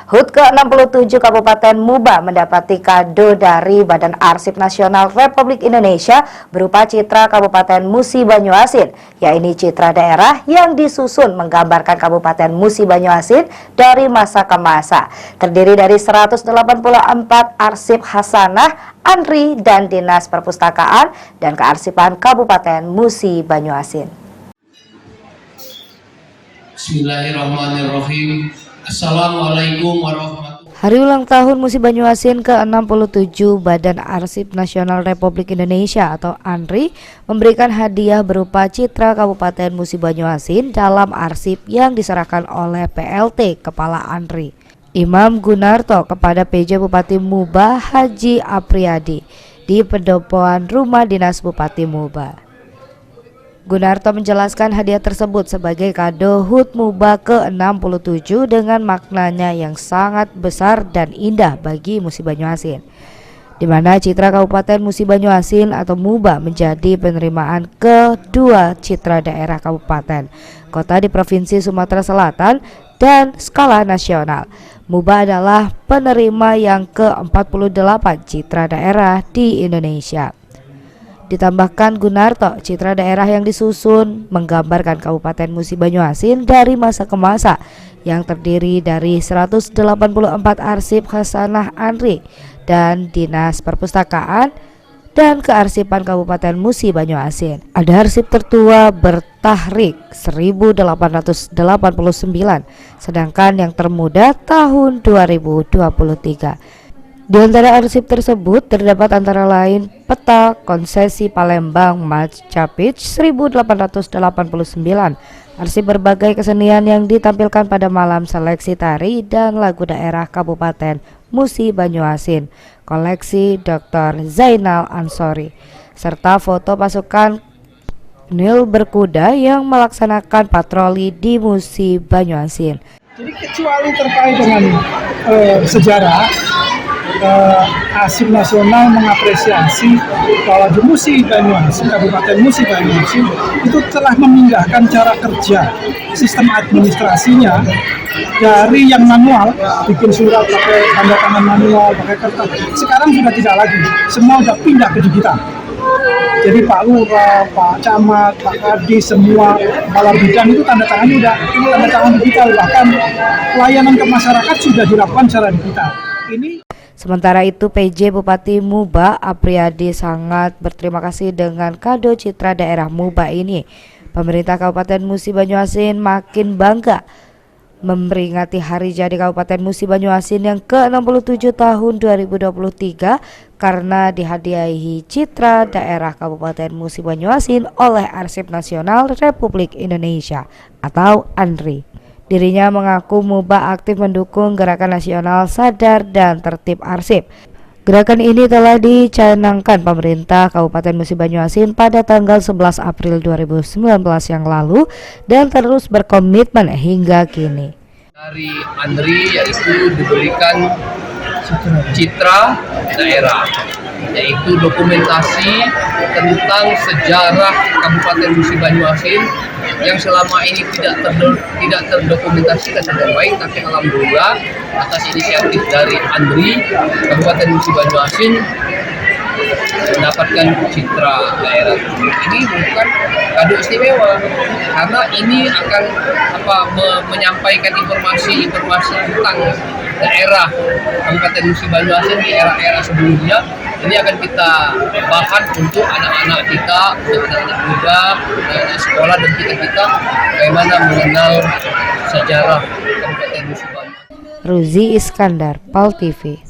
HUT ke-67 Kabupaten Muba mendapati kado dari Badan Arsip Nasional Republik Indonesia berupa citra Kabupaten Musi Banyuasin, yaitu citra daerah yang disusun menggambarkan Kabupaten Musi Banyuasin dari masa ke masa. Terdiri dari 184 arsip Hasanah, Andri, dan Dinas Perpustakaan dan Kearsipan Kabupaten Musi Banyuasin. Bismillahirrahmanirrahim. Assalamualaikum warahmatullahi wabarakatuh. Hari ulang tahun Musi Banyuasin ke-67 Badan Arsip Nasional Republik Indonesia atau ANRI memberikan hadiah berupa citra Kabupaten Musi Banyuasin dalam arsip yang diserahkan oleh PLT Kepala ANRI Imam Gunarto kepada PJ Bupati Muba Haji Apriyadi di pendopoan Rumah Dinas Bupati Muba. Gunarto menjelaskan hadiah tersebut sebagai kado HUT Muba ke-67 dengan maknanya yang sangat besar dan indah bagi Musi Banyuasin, di mana citra Kabupaten Musi Banyuasin atau Muba menjadi penerimaan kedua citra daerah kabupaten kota di Provinsi Sumatera Selatan dan skala nasional. Muba adalah penerima yang ke-48 citra daerah di Indonesia. Ditambahkan Gunarto, citra daerah yang disusun menggambarkan Kabupaten Musi Banyuasin dari masa ke masa yang terdiri dari 184 arsip Hasanah Andri dan Dinas Perpustakaan dan Kearsipan Kabupaten Musi Banyuasin. Ada arsip tertua bertahrik 1889, sedangkan yang termuda tahun 2023. Di antara arsip tersebut terdapat antara lain peta konsesi Palembang Majapahit 1889, arsip berbagai kesenian yang ditampilkan pada malam seleksi tari dan lagu daerah Kabupaten Musi Banyuasin, koleksi Dr. Zainal Ansori, serta foto pasukan Nil berkuda yang melaksanakan patroli di Musi Banyuasin. Jadi kecuali terkait dengan sejarah, Arsip Nasional mengapresiasi bahwa di Musi Banyuasin, Kabupaten Musi Banyuasin itu telah memindahkan cara kerja sistem administrasinya dari yang manual, bikin surat pakai tanda tangan manual, pakai kertas. Sekarang sudah tidak lagi, semua sudah pindah ke digital. Jadi Pak Lurah, Pak Camat, Pak Kadis, semua kepala bidang itu tanda tangan digital, bahkan pelayanan ke masyarakat sudah dilakukan secara digital. Sementara itu, PJ Bupati Muba Apriyadi sangat berterima kasih dengan kado citra daerah Muba ini. Pemerintah Kabupaten Musi Banyuasin makin bangga memperingati hari jadi Kabupaten Musi Banyuasin yang ke-67 tahun 2023 karena dihadiahi citra daerah Kabupaten Musi Banyuasin oleh Arsip Nasional Republik Indonesia atau ANRI. Dirinya mengaku Muba aktif mendukung gerakan nasional sadar dan tertib arsip. Gerakan ini telah dicanangkan pemerintah Kabupaten Musi Banyuasin pada tanggal 11 April 2019 yang lalu dan terus berkomitmen hingga kini. Dari ANRI yaitu diberikan citra daerah, yaitu dokumentasi tentang sejarah Kabupaten Musi Banyuasin yang selama ini tidak terdokumentasikan dengan baik, tapi alhamdulillah atas inisiatif dari ANRI Kabupaten Musi Banyuasin mendapatkan citra daerah. Ini bukan kado istimewa karena ini akan menyampaikan informasi tentang daerah Kabupaten Musi Banyuasin di era-era sebelumnya. Ini akan kita bahkan untuk anak-anak kita, untuk anak-anak muda, anak sekolah dan kita bagaimana mengenal sejarah Kabupaten Musi Banyuasin. Ruzi Iskandar, PAL TV.